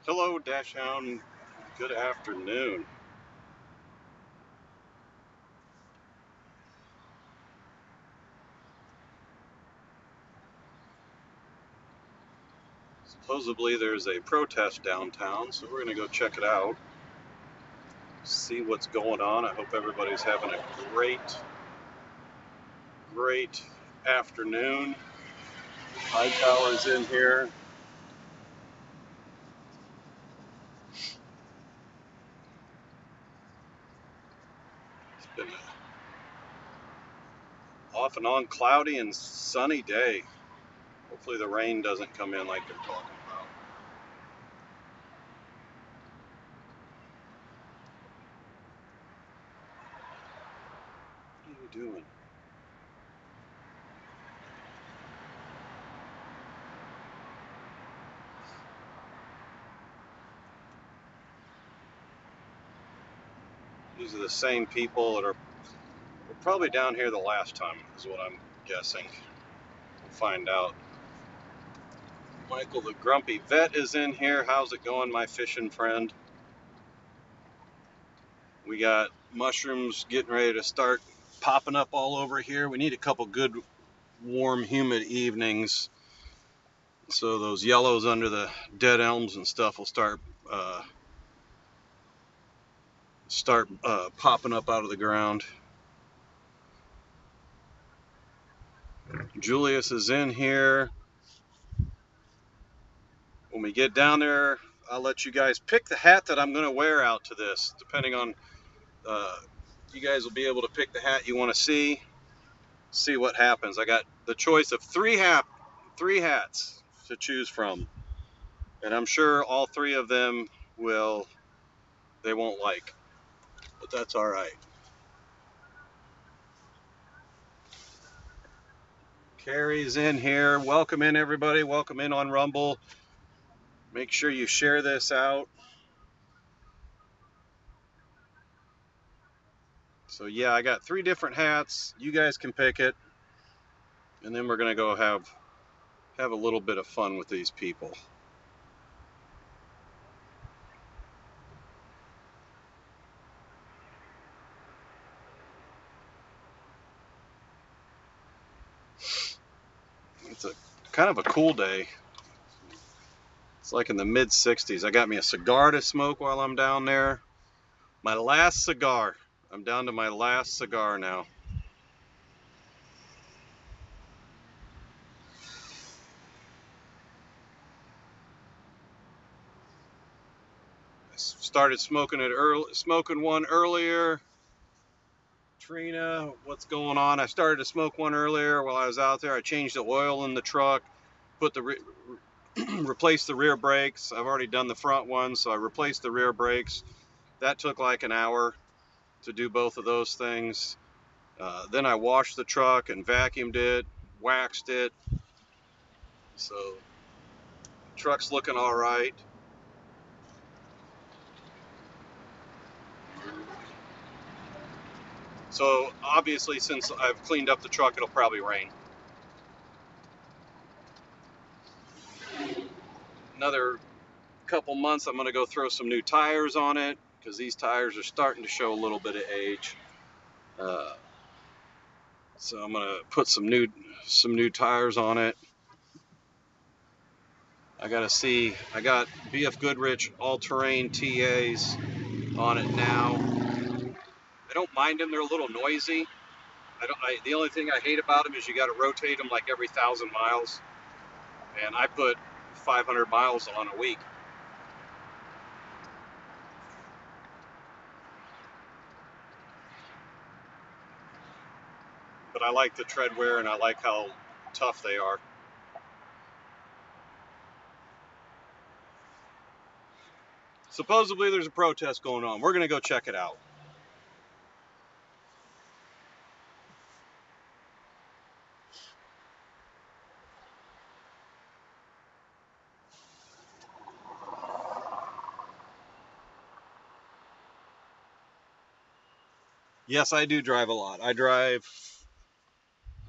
Hello, Dashhound. Good afternoon. Supposedly there's a protest downtown, so we're going to go check it out, see what's going on. I hope everybody's having a great afternoon. Hightower's in here. It's been an off and on cloudy and sunny day. Hopefully the rain doesn't come in like they're talking about. What are you doing? These are the same people that were probably down here the last time, is what I'm guessing. We'll find out. Michael the Grumpy Vet is in here. How's it going, my fishing friend? We got mushrooms getting ready to start popping up all over here. We need a couple good, warm, humid evenings so those yellows under the dead elms and stuff will start popping up out of the ground. Julius is in here. When we get down there, I'll let you guys pick the hat that I'm going to wear out to this, depending on you guys will be able to pick the hat you want to see what happens. I got the choice of three hats to choose from, and I'm sure all three of them they won't like, but that's all right. Carrie's in here. Welcome in, everybody. Welcome in on Rumble. Make sure you share this out. So yeah, I got three different hats. You guys can pick it, and then we're gonna go have a little bit of fun with these people. It's a kind of a cool day. It's like in the mid 60s. I got me a cigar to smoke while I'm down there. My last cigar. I'm down to my last cigar now. I started smoking one earlier. Trina, what's going on? I started to smoke one earlier while I was out there. I changed the oil in the truck, put the replaced the rear brakes. I've already done the front one, so I replaced the rear brakes. That took like an hour to do both of those things. Then I washed the truck and vacuumed it, waxed it. So truck's looking all right. So obviously, since I've cleaned up the truck, it'll probably rain. Another couple months, I'm going to go throw some new tires on it because these tires are starting to show a little bit of age. So I'm going to put some new tires on it. I got BF Goodrich all-terrain TAs on it now. I don't mind them; they're a little noisy. The only thing I hate about them is you got to rotate them like every 1,000 miles, and I put 500 miles on a week. But I like the tread wear and I like how tough they are. Supposedly there's a protest going on. We're going to go check it out. Yes, I do drive a lot. I drive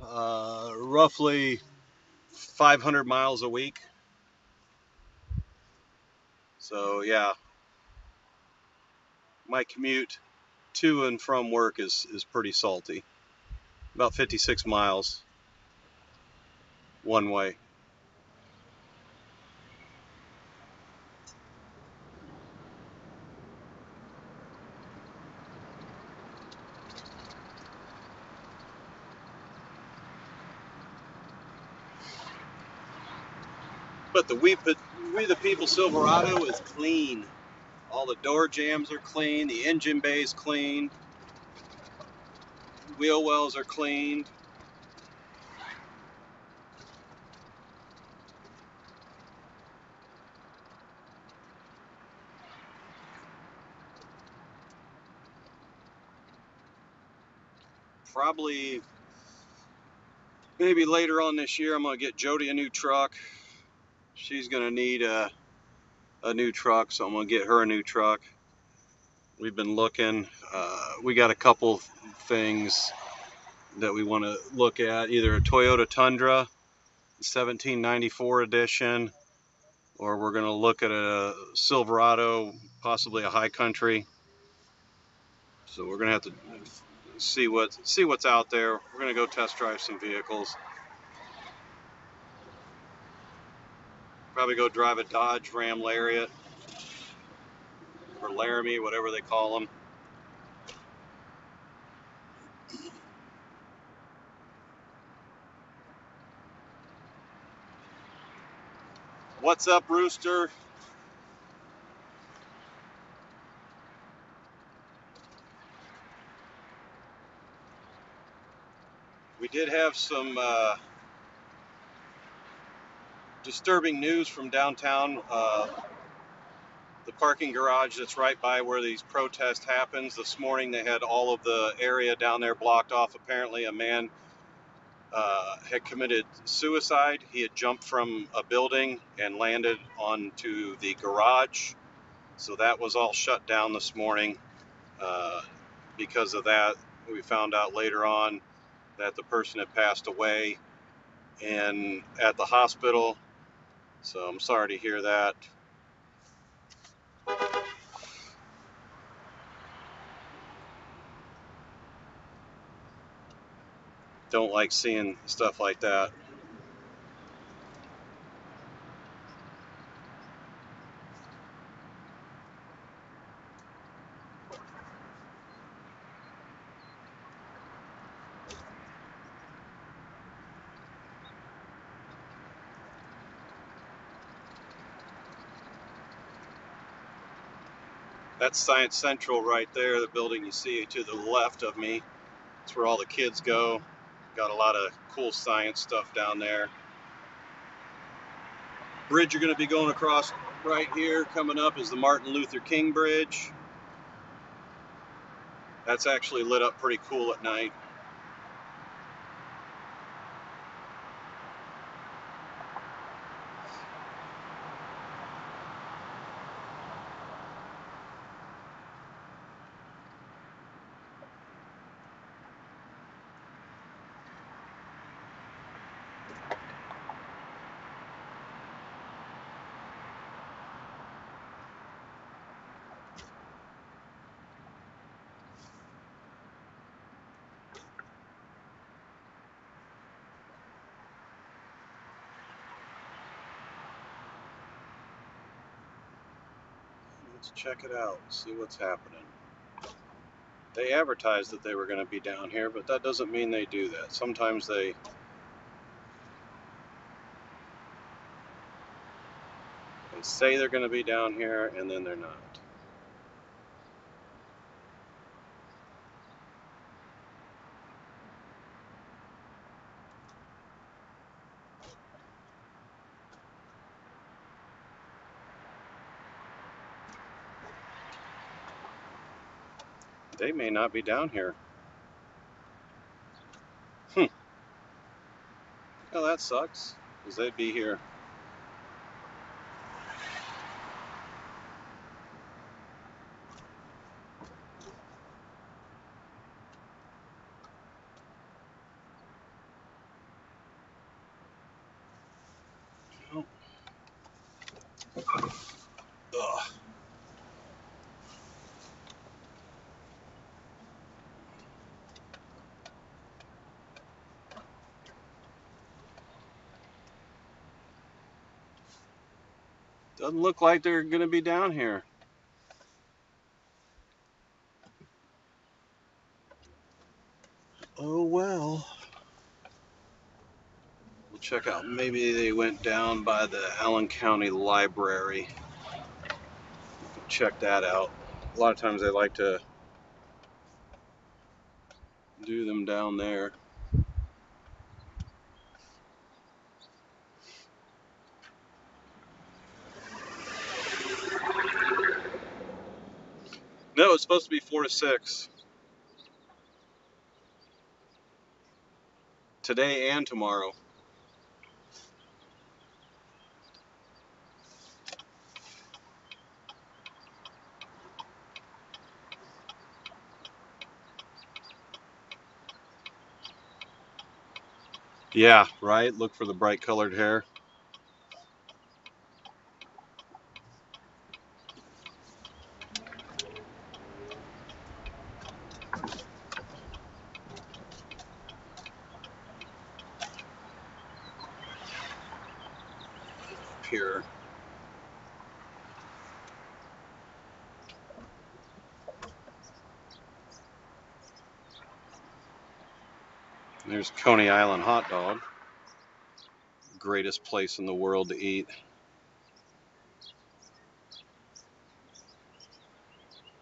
roughly 500 miles a week. So yeah, my commute to and from work is pretty salty. About 56 miles one way. But the We the People Silverado is clean. All the door jambs are clean, the engine bay is clean, wheel wells are cleaned. Probably maybe later on this year I'm gonna get Jody a new truck. She's gonna need a new truck, so I'm gonna get her a new truck. We've been looking. We got a couple things that we want to look at, either a Toyota Tundra 1794 edition, or we're going to look at a Silverado, possibly a High Country. So we're going to have to see what's out there. We're going to go test drive some vehicles. Probably go drive a Dodge Ram Lariat or Laramie, whatever they call them. What's up, Rooster? We did have some disturbing news from downtown. The parking garage that's right by where these protests happens. This morning they had all of the area down there blocked off. Apparently a man had committed suicide. He had jumped from a building and landed onto the garage. So that was all shut down this morning. Because of that, we found out later on that the person had passed away and at the hospital. So I'm sorry to hear that. Don't like seeing stuff like that. That's Science Central right there, the building you see to the left of me. It's where all the kids go. Got a lot of cool science stuff down there. Bridge you're going to be going across right here coming up is the Martin Luther King Bridge. That's actually lit up pretty cool at night. Let's check it out, see what's happening. They advertised that they were going to be down here, but that doesn't mean they do that. Sometimes they say they're going to be down here and then they're not. They may not be down here. Well, that sucks, because they'd be here. Ugh. Doesn't look like they're going to be down here. Oh well. We'll check out. Maybe they went down by the Allen County Library. Check that out. A lot of times they like to do them down there. No, it's supposed to be 4 to 6 today and tomorrow. Yeah, right. Look for the bright colored hair. Up here. There's Coney Island hot dog. Greatest place in the world to eat.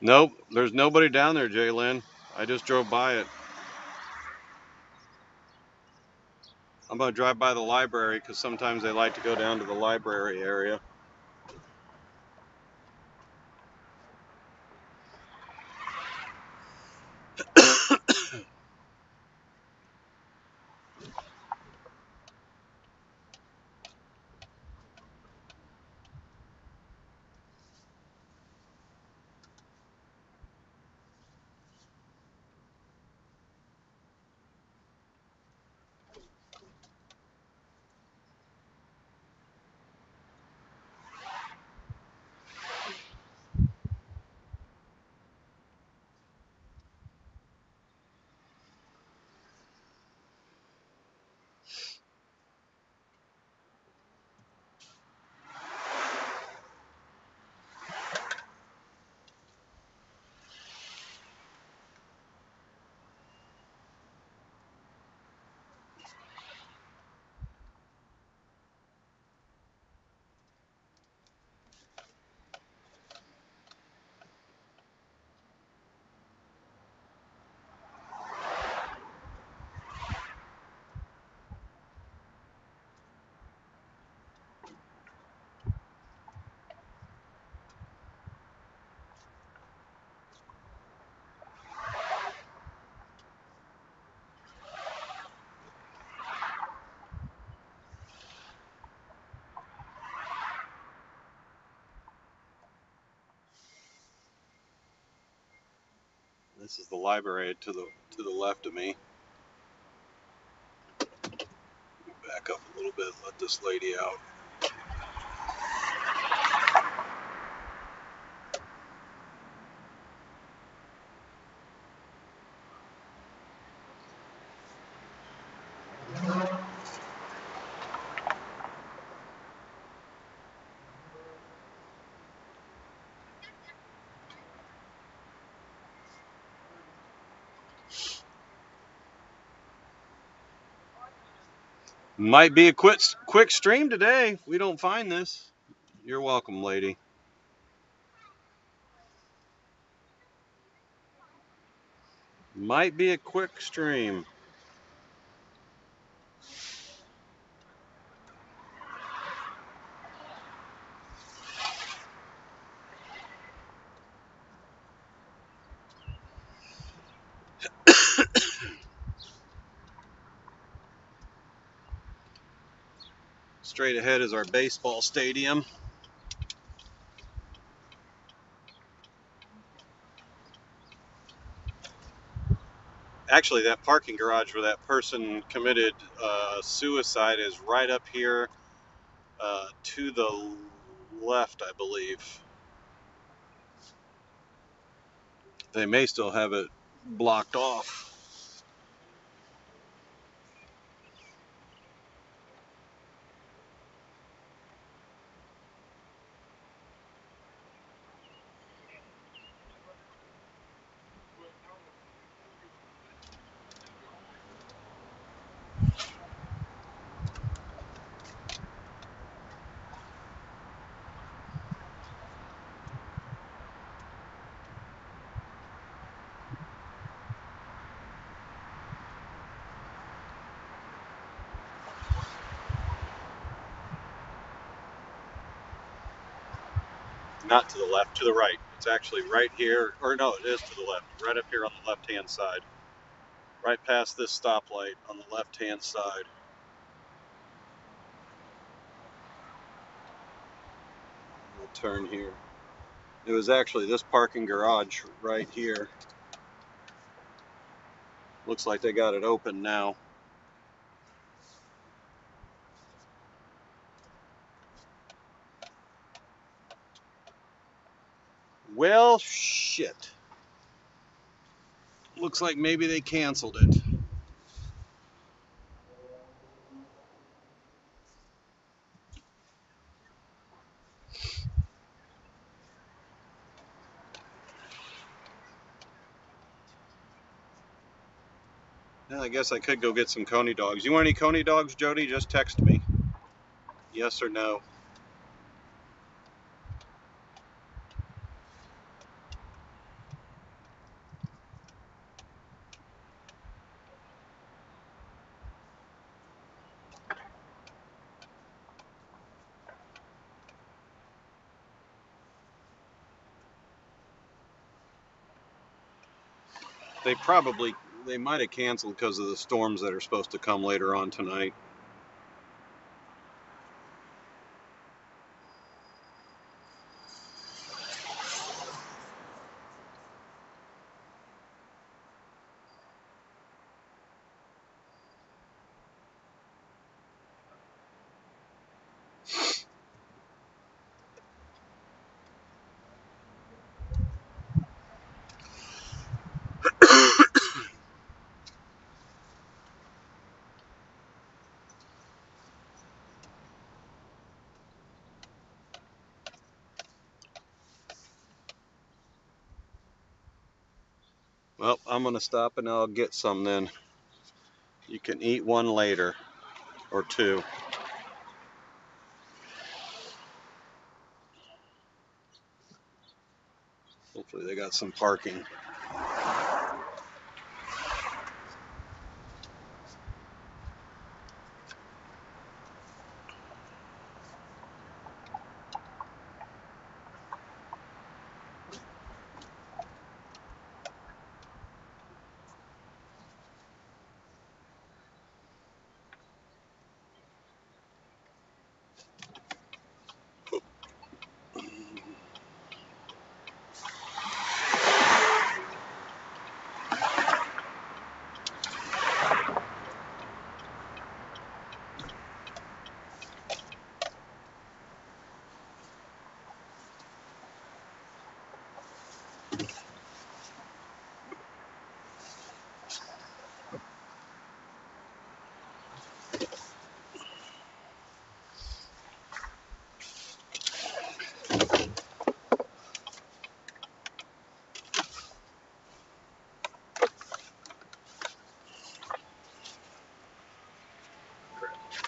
Nope, there's nobody down there, Jalen. I just drove by it. I'm going to drive by the library because sometimes they like to go down to the library area. This is the library to the left of me. Back up a little bit, let this lady out. Might be a quick stream today. We don't find this. You're welcome, lady. Might be a quick stream. Straight ahead is our baseball stadium. Actually, that parking garage where that person committed suicide is right up here to the left, I believe. They may still have it blocked off. Not to the left, to the right. It's actually right here, or no, it is to the left, right up here on the left-hand side. Right past this stoplight on the left-hand side. We'll turn here. It was actually this parking garage right here. Looks like they got it open now. Well, shit. Looks like maybe they canceled it. Yeah, I guess I could go get some Coney dogs. You want any Coney dogs, Jody? Just text me. Yes or no. They might have canceled because of the storms that are supposed to come later on tonight. Well, I'm going to stop and I'll get some then. You can eat one later, or two. Hopefully they got some parking.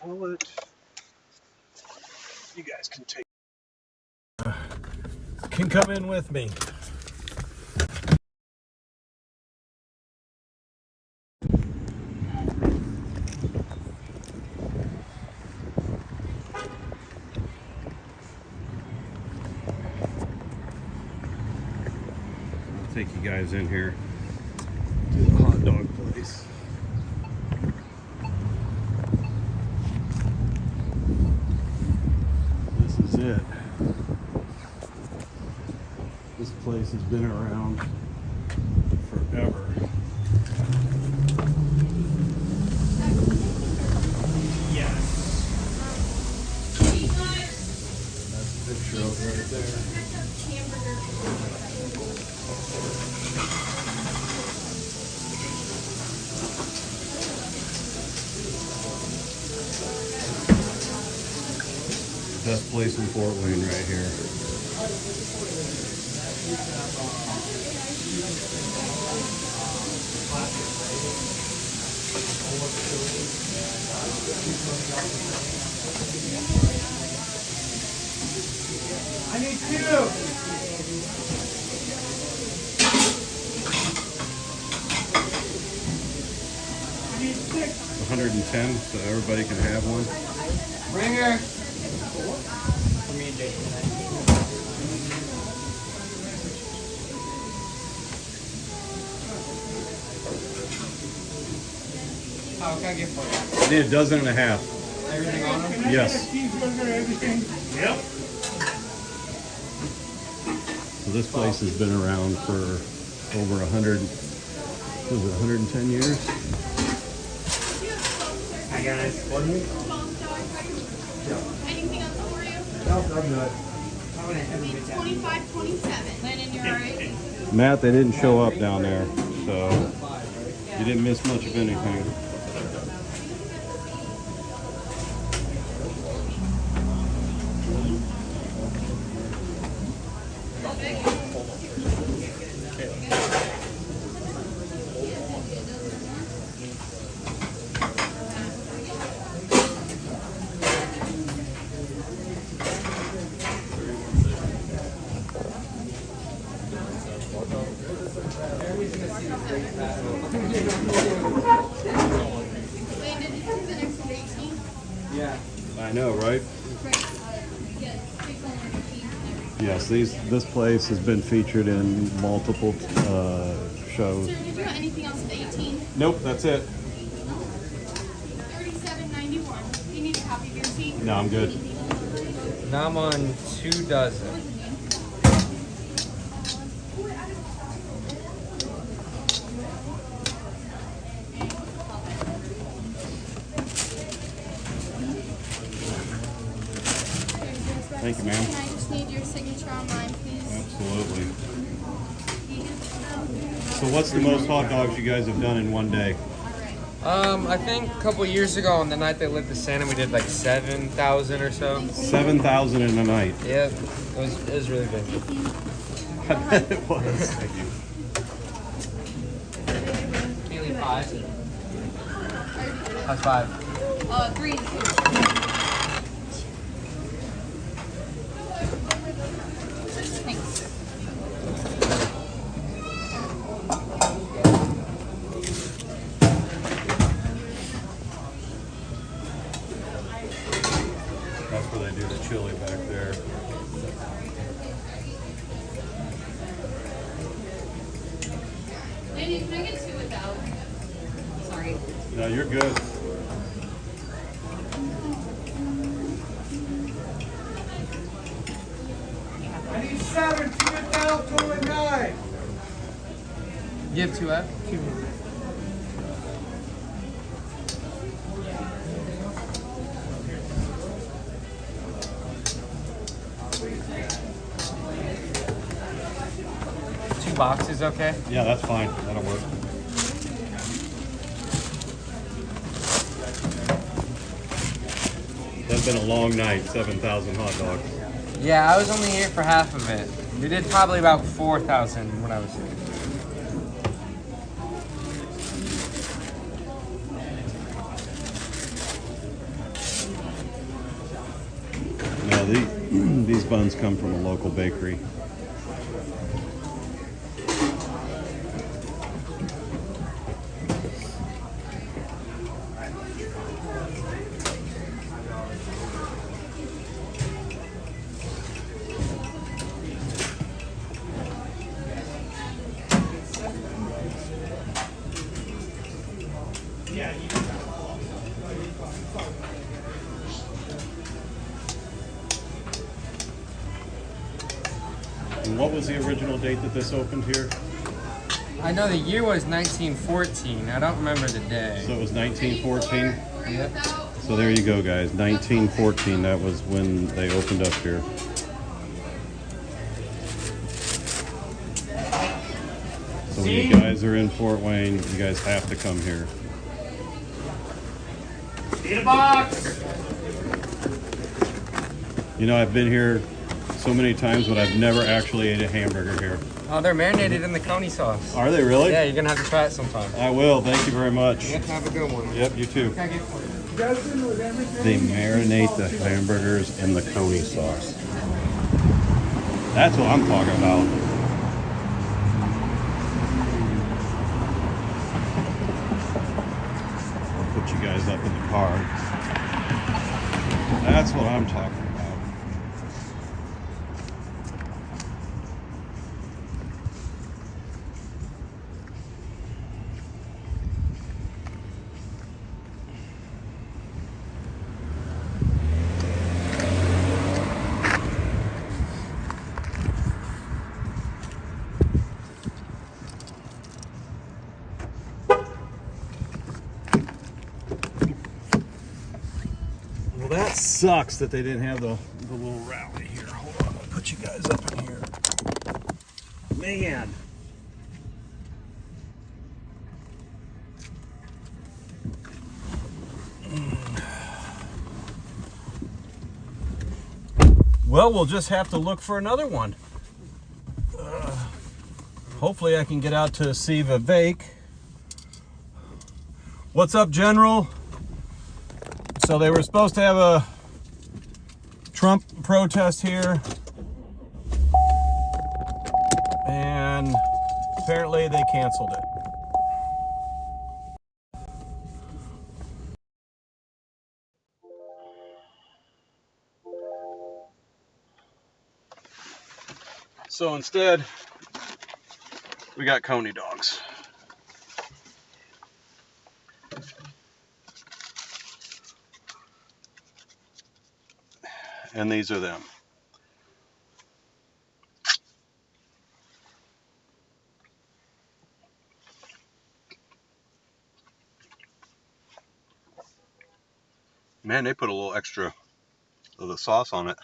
Wallet. You guys can take. Can come in with me. I'll take you guys in here to the hot dog place. This is it. This place has been around forever. Yes. That's a picture of it right there. Best place in Fort Wayne right here. I need two. I need 6. 110, so everybody can have one. Ringer. For me and Jason. What can I get for you? I need a dozen and a half. Everything on them? Yes. Yep. So this place has been around for over 110 years? Hi guys. Anything else for you? No, I'm good. 25, 27. Landon, you're alright? Matt, they didn't show up down there, so you didn't miss much of anything. Landon, is the next one 18? Yeah. I know, right? Yes, This place has been featured in multiple shows. Sir, did you want anything else with 18? Nope, that's it. 37.91. Do you need a copy of your receipt? No, I'm good. Now I'm on 2 dozen. Thank you, ma'am. Can I just need your signature on mine, please? Absolutely. So what's the most hot dogs you guys have done in one day? I think a couple years ago on the night they lit the Santa, we did like 7,000 or so. 7,000 in a night. Yeah, it was really big. I bet it was. Maybe 5. That's 5. 3 and 2. Thanks. That's where they do the chili back there. Lady, can I get 2 without? Sorry. No, you're good. I need 7, 2 down, 2 and 9. You have 2 up? 2. Boxes, okay? Yeah, that's fine. That'll work. That's been a long night. 7,000 hot dogs. Yeah, I was only here for half of it. We did probably about 4,000 when I was here. No, these buns come from a local bakery. And what was the original date that this opened here? I know the year was 1914. I don't remember the day. So it was 1914? Yep. So there you go, guys. 1914, that was when they opened up here. So when you guys are in Fort Wayne, you guys have to come here. Need a box. You know, I've been here so many times, but I've never actually ate a hamburger here. Oh, they're marinated in the Coney sauce. Are they really? Yeah, you're gonna have to try it sometime. I will. Thank you very much. Yeah, have a good one. Yep, you too. What can I get for you? Dozen with everything. They marinate the hamburgers in the Coney sauce. That's what I'm talking about. I'll put you guys up in the car. That's what I'm talking about. Well, that sucks that they didn't have the little rally here. Hold on, I'll put you guys up in here. Man. Well, we'll just have to look for another one. Hopefully I can get out to see Vivek. What's up, General? So they were supposed to have a Trump protest here, and apparently they canceled it. So instead, we got Coney dogs. And these are them. Man, they put a little extra of the sauce on it.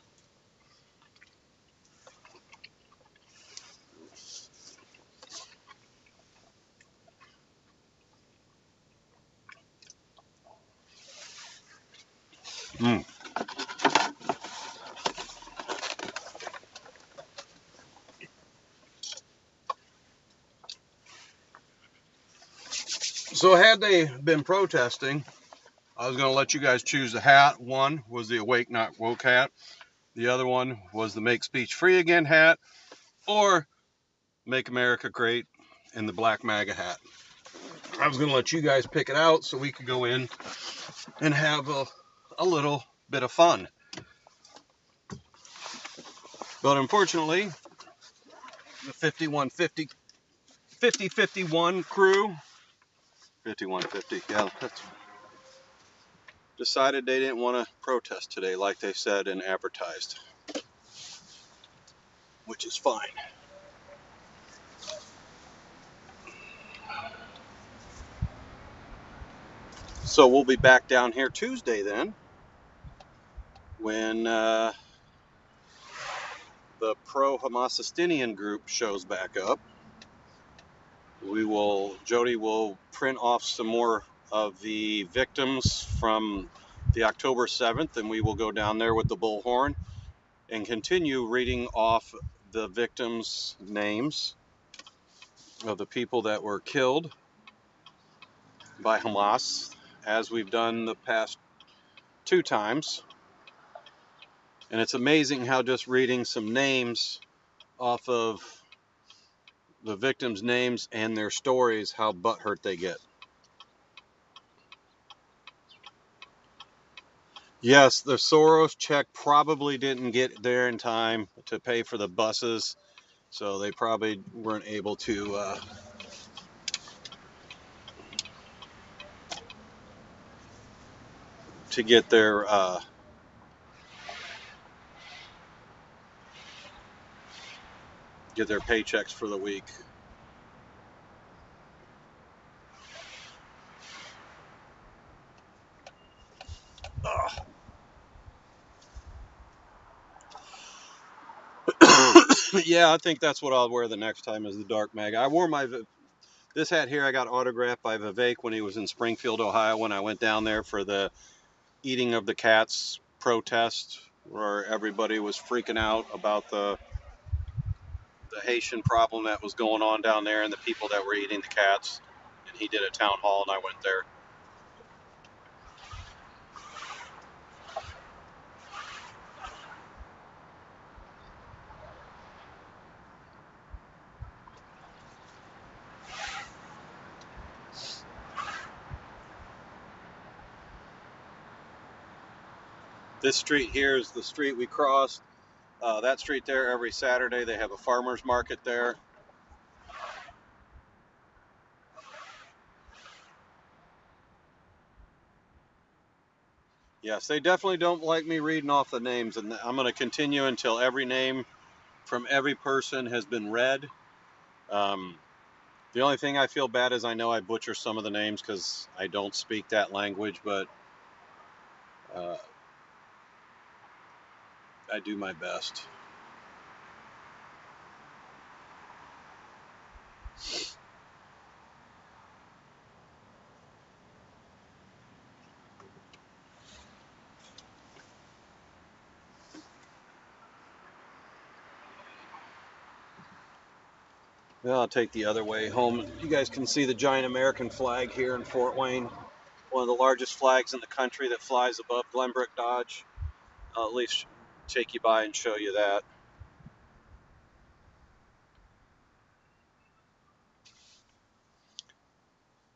Mmm. So had they been protesting, I was going to let you guys choose a hat. One was the Awake Not Woke hat. The other one was the Make Speech Free Again hat, or Make America Great in the Black MAGA hat. I was going to let you guys pick it out so we could go in and have a little bit of fun. But unfortunately, the 50-51 crew, 5150, yeah, decided they didn't want to protest today like they said and advertised, which is fine. So we'll be back down here Tuesday then, when the pro-Hamasistinian group shows back up. Jody will print off some more of the victims from the October 7th, and we will go down there with the bullhorn and continue reading off the victims' names of the people that were killed by Hamas, as we've done the past 2 times. And it's amazing how just reading some names off of the victims' names and their stories, how butthurt they get. Yes, the Soros check probably didn't get there in time to pay for the buses, so they probably weren't able to get their paychecks for the week. Yeah, I think that's what I'll wear the next time, is the dark MAGA. I wore this hat here. I got autographed by Vivek when he was in Springfield, Ohio, when I went down there for the Eating of the Cats protest, where everybody was freaking out about the Haitian problem that was going on down there and the people that were eating the cats. And he did a town hall and I went there. This street here is the street we crossed. That street there, every Saturday they have a farmer's market there. Yes, they definitely don't like me reading off the names, and I'm going to continue until every name from every person has been read. The only thing I feel bad is I know I butcher some of the names because I don't speak that language, but I do my best. Well, I'll take the other way home. You guys can see the giant American flag here in Fort Wayne, one of the largest flags in the country that flies above Glenbrook Dodge. I'll at least take you by and show you that.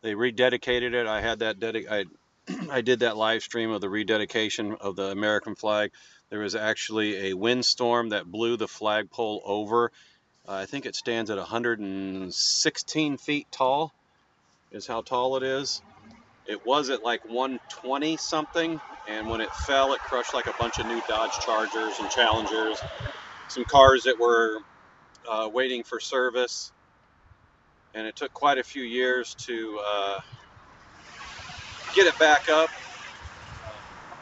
They rededicated it. I had that I did that live stream of the rededication of the American flag. There was actually a windstorm that blew the flagpole over. I think it stands at 116 feet tall, is how tall it is. It was at like 120 something, and when it fell, it crushed like a bunch of new Dodge Chargers and Challengers, some cars that were waiting for service, and it took quite a few years to get it back up,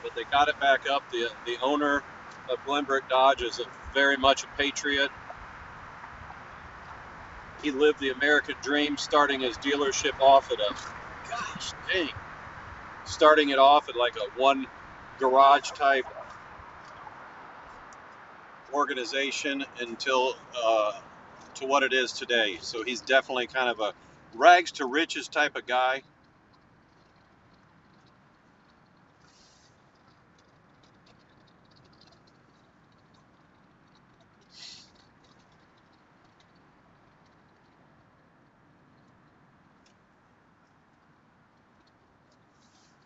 but they got it back up. The owner of Glenbrook Dodge is very much a patriot. He lived the American dream, starting his dealership off at starting it off at like a one garage type organization until to what it is today. So he's definitely kind of a rags to riches type of guy.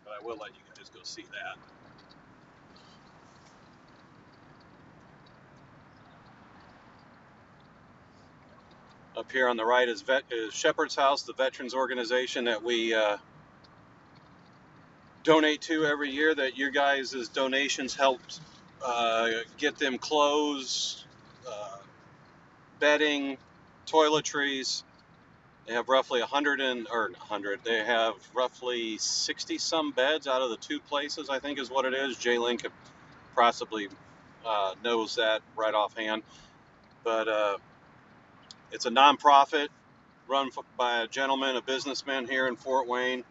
But I will let you guys go see that. Up here on the right is Shepherd's House, the veterans organization that we donate to every year, that your guys' donations helped get them clothes, bedding, toiletries. They have roughly 100. They have roughly 60 some beds out of the two places, I think is what it is. Jay Lynn could possibly knows that right offhand. But it's a nonprofit run by a gentleman, a businessman here in Fort Wayne.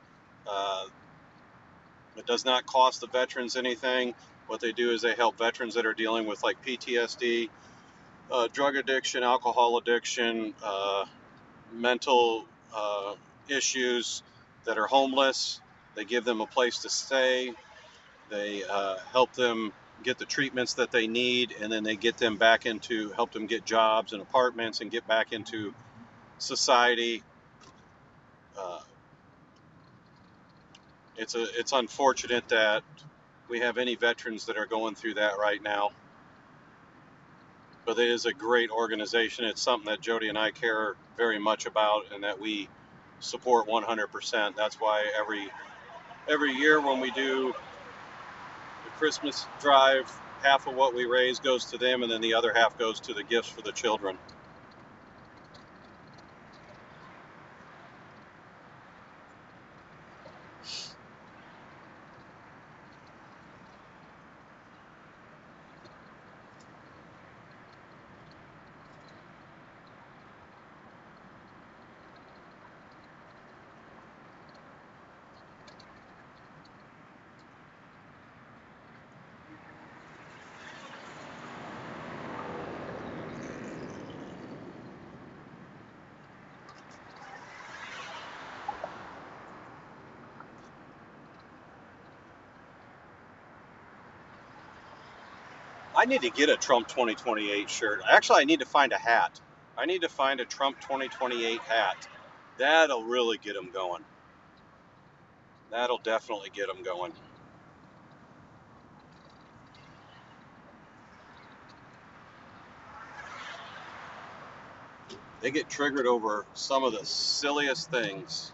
It does not cost the veterans anything. What they do is they help veterans that are dealing with like PTSD, drug addiction, alcohol addiction, mental issues, that are homeless. They give them a place to stay. They help them get the treatments that they need, and then they get them back into, help them get jobs and apartments and get back into society. It's unfortunate that we have any veterans that are going through that right now. But it is a great organization. It's something that Jody and I care very much about and that we support 100%. That's why every year when we do the Christmas drive, half of what we raise goes to them, and then the other half goes to the gifts for the children. I need to get a Trump 2028 shirt. Actually, I need to find a hat. I need to find a Trump 2028 hat. That'll really get them going. That'll definitely get them going. They get triggered over some of the silliest things.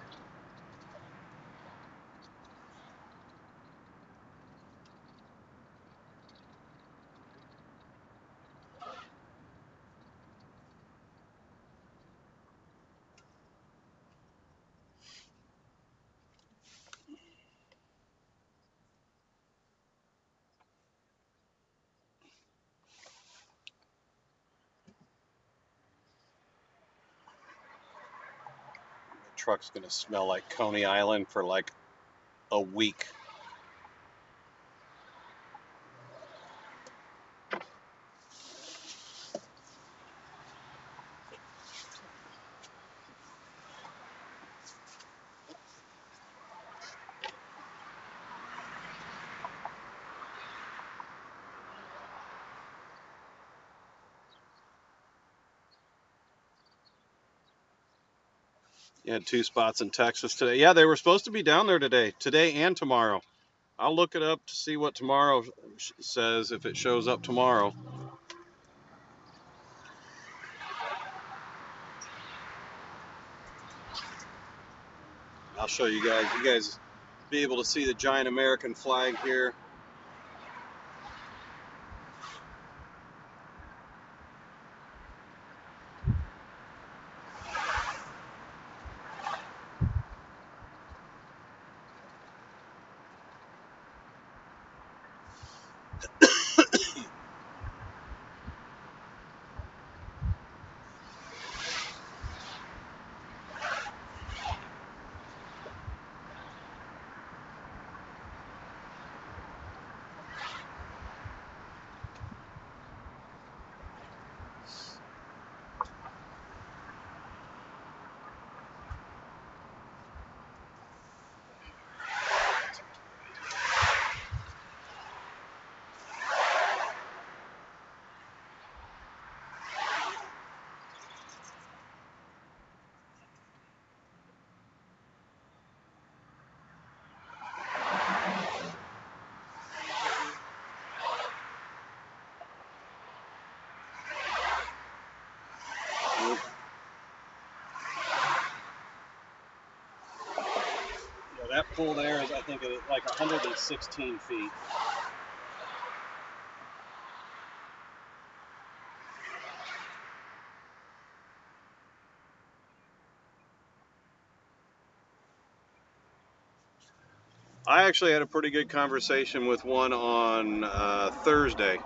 truck's gonna smell like Coney Island for like a week. You had 2 spots in Texas today. Yeah, they were supposed to be down there today and tomorrow. I'll look it up to see what tomorrow says, if it shows up tomorrow. I'll show you guys. You guys be able to see the giant American flag here. Yeah, that pool there is, I think, like 116 feet. I actually had a pretty good conversation with one on Thursday.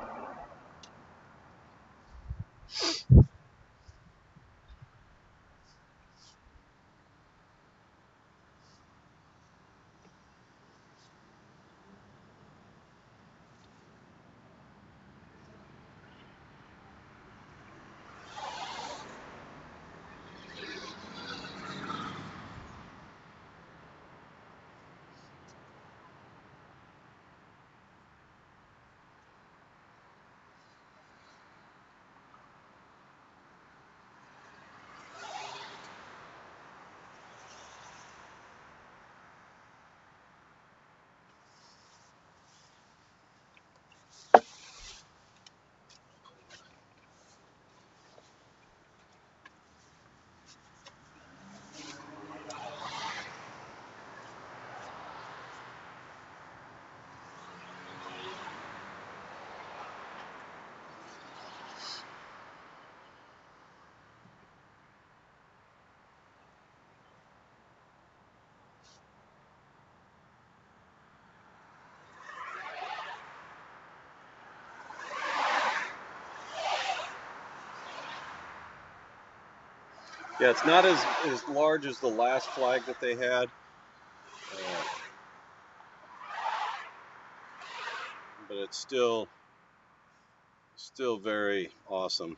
Yeah, it's not as large as the last flag that they had, but it's still very awesome.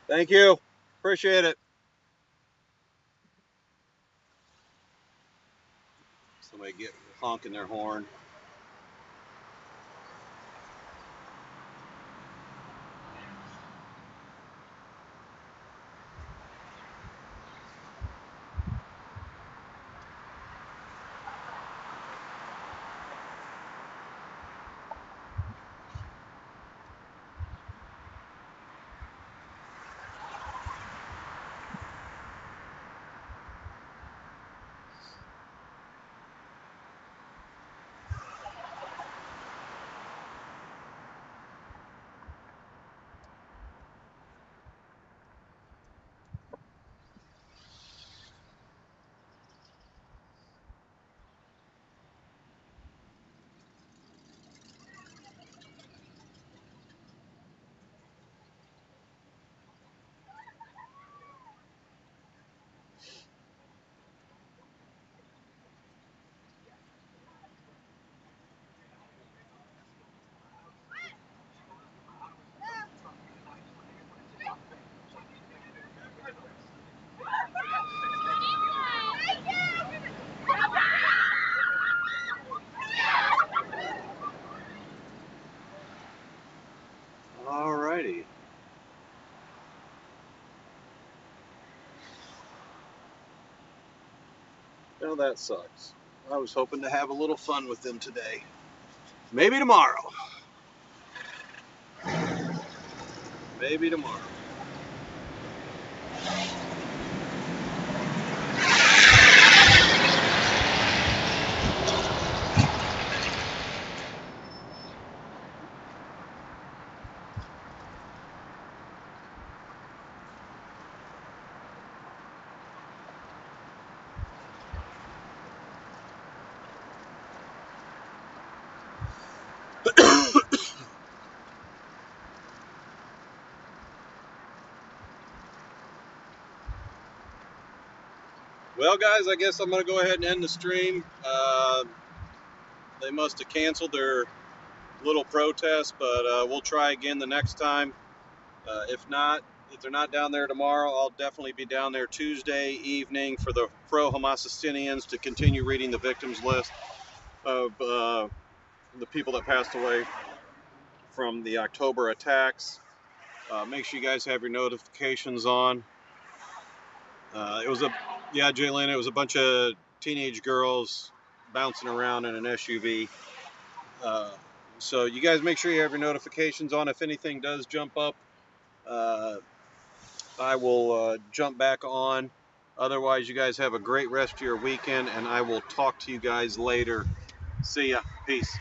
Thank you. Appreciate it. Somebody get honking their horn. Alrighty. Well, that sucks. I was hoping to have a little fun with them today. Maybe tomorrow. Maybe tomorrow. Well, guys, I guess I'm going to go ahead and end the stream. They must have canceled their little protest, but we'll try again the next time. If they're not down there tomorrow, I'll definitely be down there Tuesday evening for the pro-Homosustinians to continue reading the victims list of the people that passed away from the October attacks. Make sure you guys have your notifications on. Jalen, it was a bunch of teenage girls bouncing around in an SUV. So you guys make sure you have your notifications on. If anything does jump up, I will jump back on. Otherwise, you guys have a great rest of your weekend, and I will talk to you guys later. See ya. Peace.